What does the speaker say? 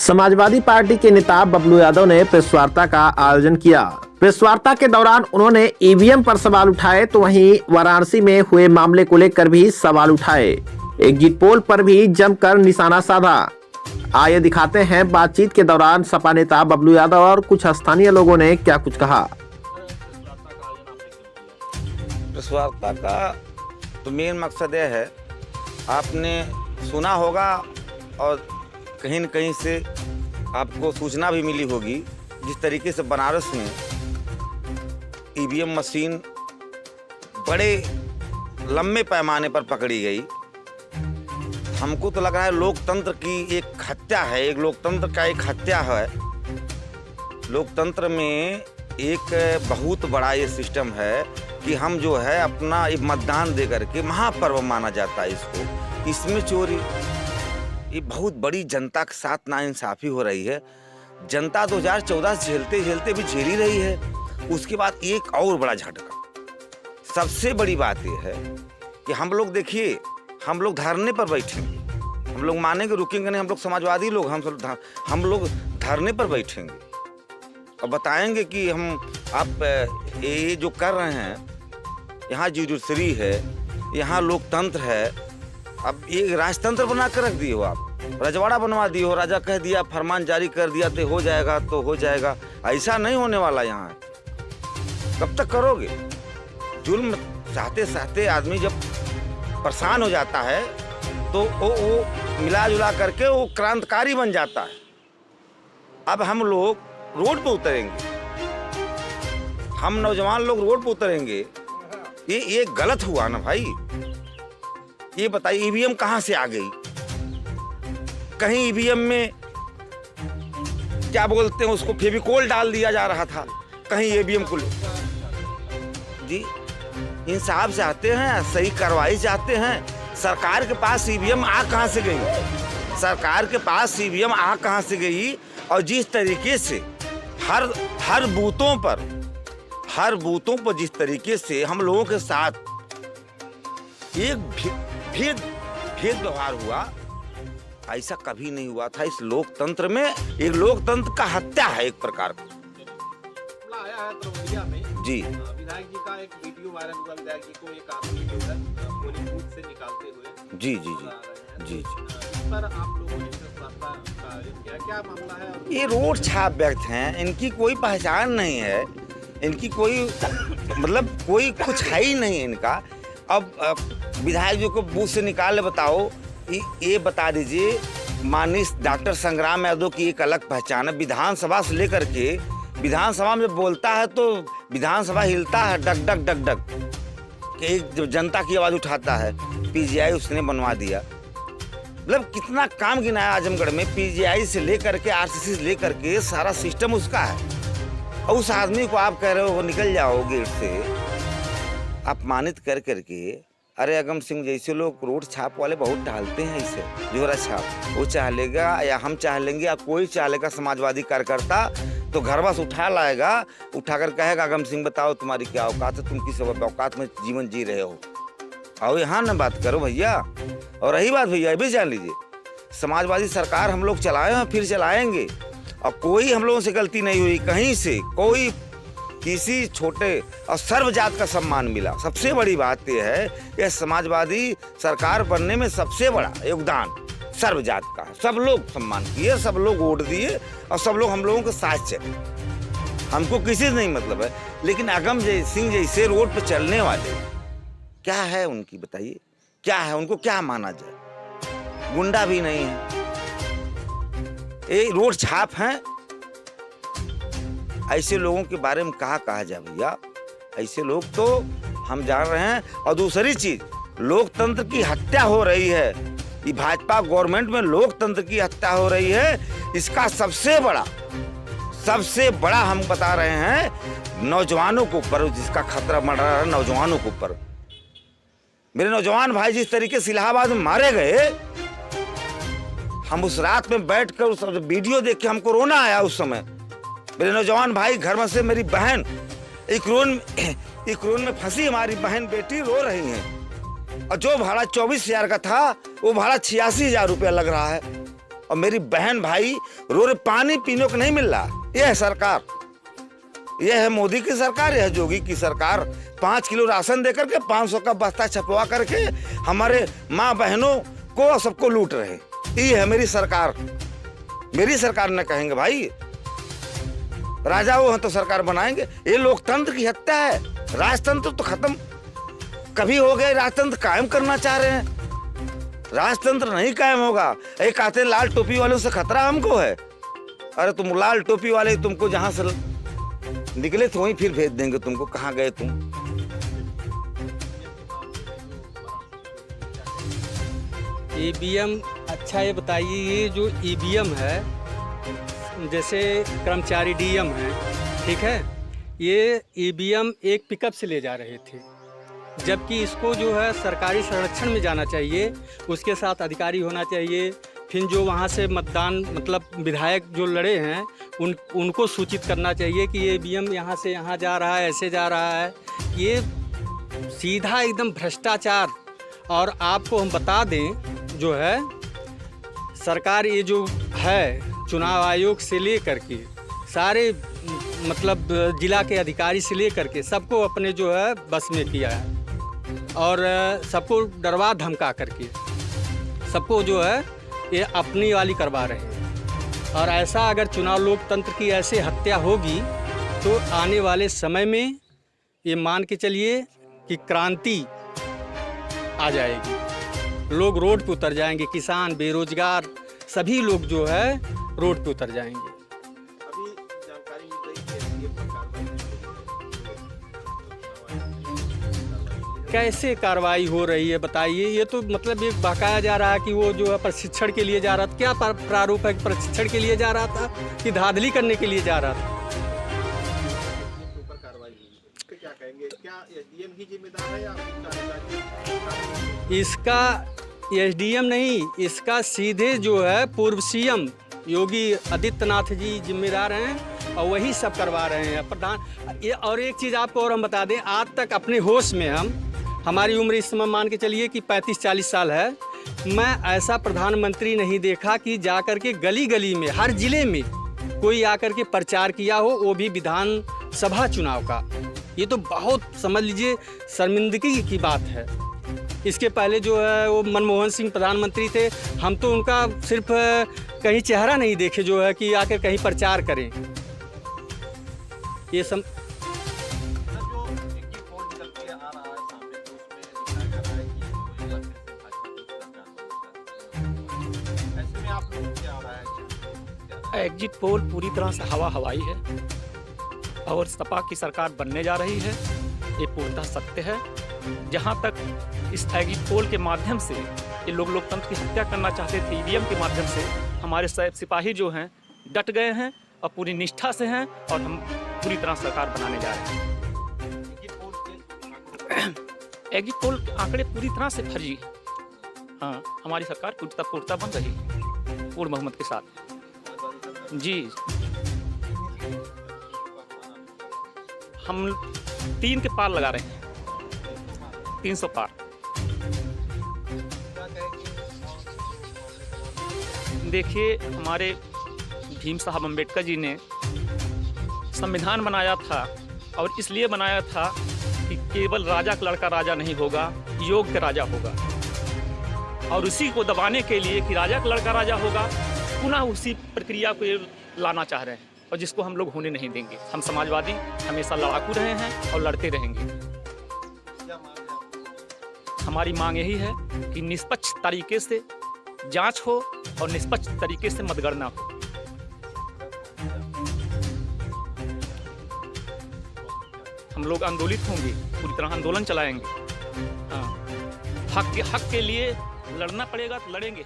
Samajwadi party के नेता बबलू यादव ने प्रेस वार्ता का आयोजन किया। प्रेस वार्ता के दौरान उन्होंने ईवीएम पर सवाल उठाए तो वहीं वाराणसी में हुए मामले को लेकर भी सवाल उठाए। एग्जिट पोल पर भी जमकर निशाना साधा। आइए दिखाते हैं बातचीत के दौरान सपा नेता बबलू यादव और कुछ स्थानीय लोगों ने क्या कुछ कहा। प्रेस वार्ता का तो मेन मकसद यह है, आपने सुना होगा और कहीं न कहीं से आपको सूचना भी मिली होगी, जिस तरीके से बनारस में ईवीएम मशीन बड़े लंबे पैमाने पर पकड़ी गई। हमको तो लग रहा है लोकतंत्र की एक हत्या है, एक लोकतंत्र का एक हत्या है। लोकतंत्र में एक बहुत बड़ा ये सिस्टम है कि हम जो है अपना एक मतदान दे करके महापर्व माना जाता है इसको। इसमें चोरी, ये बहुत बड़ी जनता के साथ नाइंसाफ़ी हो रही है। जनता 2014 झेलते झेलते भी झेल ही रही है। उसके बाद एक और बड़ा झटका, सबसे बड़ी बात यह है कि हम लोग देखिए, हम लोग धरने पर बैठेंगे, हम लोग मानेंगे रुकेंगे नहीं। हम लोग समाजवादी लोग, हम लोग धरने पर बैठेंगे और बताएंगे कि आप ये जो कर रहे हैं, यहाँ जुडिशरी है, यहाँ लोकतंत्र है। अब ये राजतंत्र बना कर रख दिए हो, आप रजवाड़ा बनवा दिए हो। राजा कह दिया, फरमान जारी कर दिया तो हो जाएगा तो हो जाएगा। ऐसा नहीं होने वाला। यहाँ कब तक करोगे? जुल्म चाहते चाहते आदमी जब परेशान हो जाता है तो वो मिला जुला करके वो क्रांतिकारी बन जाता है। अब हम लोग रोड पर उतरेंगे, हम नौजवान लोग रोड पर उतरेंगे। ये गलत हुआ ना भाई। ये बताइए, ईवीएम कहां से आ गई? कहीं ईवीएम में क्या बोलते हैं उसको, फेविकोल डाल दिया जा रहा था, कहीं ईवीएम को जी इंसाफ चाहते हैं, सही कार्रवाई चाहते हैं। सरकार के पास ईवीएम आ कहां से गई? सरकार के पास ईवीएम आ कहां से गई? और जिस तरीके से हर बूथों पर जिस तरीके से हम लोगों के साथ एक भेद व्यवहार हुआ, ऐसा कभी नहीं हुआ था इस लोकतंत्र में। एक लोकतंत्र का हत्या है एक प्रकार का। आया है दरभंगा में जी, विधायक जी का एक वीडियो वायरल हुआ, विधायक जी को एक आदमी जो है पोलिंग बूथ से निकालते हुए जी इस पर आप लोगों ने प्रेस वार्ता का आयोजन किया, क्या मामला है? ये रोड छाप व्यक्ति हैं, इनकी कोई पहचान नहीं है, इनकी कोई मतलब कोई कुछ है ही नहीं इनका। अब विधायक जी को बूथ से निकाले, बताओ ये बता दीजिए। माननीय डॉक्टर संग्राम यादव की एक अलग पहचान है। विधानसभा से लेकर के विधानसभा में जब बोलता है तो विधानसभा हिलता है, डग डग डग डग। एक जो जनता की आवाज़ उठाता है, पीजीआई उसने बनवा दिया। मतलब कितना काम गिनाया आजमगढ़ में। पीजीआई से लेकर के आरसीसी से लेकर के सारा सिस्टम उसका है। और उस आदमी को आप कह रहे हो निकल जाओ गेट से, अपमानित कर करके। अरे अगम सिंह जैसे लोग रोड छाप वाले बहुत डालते हैं इसे, जोरा छाप। वो चाह लेगा या हम चाह लेंगे या कोई चाह लेगा समाजवादी कार्यकर्ता, तो घर बस उठा लाएगा, उठाकर कहेगा अगम सिंह बताओ तुम्हारी क्या औकात है, तुम किस औकात में जीवन जी रहे हो, आओ यहाँ न बात करो भैया। और रही बात भैया, भी जान लीजिए, समाजवादी सरकार हम लोग चलाए हैं, फिर चलाएंगे। और कोई हम लोगों से गलती नहीं हुई, कहीं से कोई किसी छोटे और सर्वजात का सम्मान मिला। सबसे बड़ी बात यह है, यह समाजवादी सरकार बनने में सबसे बड़ा योगदान सर्वजात का। सब लोग सम्मान किए, सब लोग वोट दिए और सब लोग हम लोगों के साथ चले। हमको किसी से नहीं मतलब है। लेकिन अगम सिंह जैसे रोड पर चलने वाले क्या है उनकी, बताइए क्या है? उनको क्या माना जाए? गुंडा भी नहीं है, ये रोड छाप हैं। ऐसे लोगों के बारे में कहा जाए भैया? ऐसे लोग तो हम जान रहे हैं। और दूसरी चीज, लोकतंत्र की हत्या हो रही है। ये भाजपा गवर्नमेंट में लोकतंत्र की हत्या हो रही है। इसका सबसे बड़ा हम बता रहे हैं, नौजवानों के ऊपर जिसका खतरा बढ़ रहा है, नौजवानों के ऊपर। मेरे नौजवान भाई जिस तरीके से इलाहाबाद में मारे गए, हम उस रात में बैठकर उस वीडियो देख के हमको रोना आया उस समय। मेरे नौजवान भाई, घर में से मेरी बहन इक्रोन में फंसी, हमारी बहन बेटी रो रही हैं। और जो भाड़ा 24,000 का था, वो भाड़ा 86,000 रुपया लग रहा है। और मेरी बहन भाई रो रहे, पानी पीने को नहीं मिल रहा। यह है सरकार, यह है मोदी की सरकार, यह है योगी की सरकार। 5 किलो राशन देकर के 500 का बस्ता छपवा करके हमारे माँ बहनों को सबको लूट रहे। ये है मेरी सरकार। मेरी सरकार न कहेंगे भाई, राजा वो हैं तो सरकार बनाएंगे। ये लोकतंत्र की हत्या है। राजतंत्र तो खत्म कभी हो गया, राजतंत्र कायम करना चाह रहे हैं। राजतंत्र नहीं कायम होगा। एक आते लाल टोपी वालों से खतरा हमको है। अरे तुम लाल टोपी वाले, तुमको जहां से निकले थे वहीं फिर भेज देंगे तुमको, कहाँ गए तुम। ईवीएम, अच्छा ये बताइए, ये जो ईवीएम है, जैसे कर्मचारी डीएम है, ठीक है, ये ईवीएम एक पिकअप से ले जा रहे थे, जबकि इसको जो है सरकारी संरक्षण में जाना चाहिए, उसके साथ अधिकारी होना चाहिए। फिर जो वहाँ से मतदान मतलब विधायक जो लड़े हैं उनको सूचित करना चाहिए कि ये ईवीएम यहाँ से यहाँ जा रहा है, ऐसे जा रहा है। ये सीधा एकदम भ्रष्टाचार। और आपको हम बता दें, जो है सरकार, ये जो है चुनाव आयोग से लेकर के सारे मतलब जिला के अधिकारी से लेकर के सबको अपने जो है बस में किया है, और सबको डरवा धमका करके सबको जो है ये अपनी वाली करवा रहे हैं। और ऐसा अगर चुनाव लोकतंत्र की ऐसे हत्या होगी तो आने वाले समय में ये मान के चलिए कि क्रांति आ जाएगी। लोग रोड पे उतर जाएंगे, किसान, बेरोजगार, सभी लोग जो है रोड पे उतर जाएंगे। अभी जानकारी मिल रही है कि ये कैसे कार्रवाई हो रही है बताइए। ये तो मतलब ये बहकाया जा रहा है कि वो जो है प्रशिक्षण के लिए जा रहा था। क्या प्रारूप है कि प्रशिक्षण के लिए जा रहा था कि धांधली करने के लिए जा रहा था? ऊपर कार्रवाई हुई, इस पे क्या कहेंगे? क्या एसडीएम ही जिम्मेदार है या इसका एसडीएम नहीं, इसका सीधे जो है पूर्व सीएम योगी आदित्यनाथ जी जिम्मेदार हैं और वही सब करवा रहे हैं प्रधान। ये और एक चीज़ आपको और हम बता दें, आज तक अपने होश में हमारी उम्र इस समय मान के चलिए कि 35-40 साल है, मैं ऐसा प्रधानमंत्री नहीं देखा कि जाकर के गली गली में हर जिले में कोई आकर के प्रचार किया हो, वो भी विधानसभा चुनाव का। ये तो बहुत समझ लीजिए शर्मिंदगी की बात है। इसके पहले जो है वो मनमोहन सिंह प्रधानमंत्री थे, हम तो उनका सिर्फ कहीं चेहरा नहीं देखे जो है कि आकर कहीं प्रचार करें। ये सब एग्जिट पोल पूरी तरह से हवा हवाई है और सपा की सरकार बनने जा रही है, ये पूर्णतः सत्य है। जहां तक इस एग्जिट पोल के माध्यम से ये लोग लोकतंत्र की हत्या करना चाहते थे, ईवीएम के माध्यम से हमारे सिपाही जो हैं डट गए हैं और पूरी निष्ठा से हैं और हम पूरी तरह सरकार बनाने जा रहे हैं। एग्जिट पोल के आंकड़े पूरी तरह से फर्जी। हाँ, हमारी सरकार पूर्णतः बन रही है पूर्ण बहुमत के साथ। जी, हम 3 के पार लगा रहे हैं, 300 पार। देखिए, हमारे भीम साहब अम्बेडकर जी ने संविधान बनाया था और इसलिए बनाया था कि केवल राजा का लड़का राजा नहीं होगा, योग्य राजा होगा। और उसी को दबाने के लिए कि राजा का लड़का राजा होगा, पुनः उसी प्रक्रिया को लाना चाह रहे हैं और जिसको हम लोग होने नहीं देंगे। हम समाजवादी हमेशा लड़ाकू रहे हैं और लड़ते रहेंगे। हमारी मांग यही है कि निष्पक्ष तरीके से जांच हो और निष्पक्ष तरीके से मतगणना हो। हम लोग आंदोलित होंगे, पूरी तरह आंदोलन चलाएंगे। हाँ, हक के लिए लड़ना पड़ेगा तो लड़ेंगे।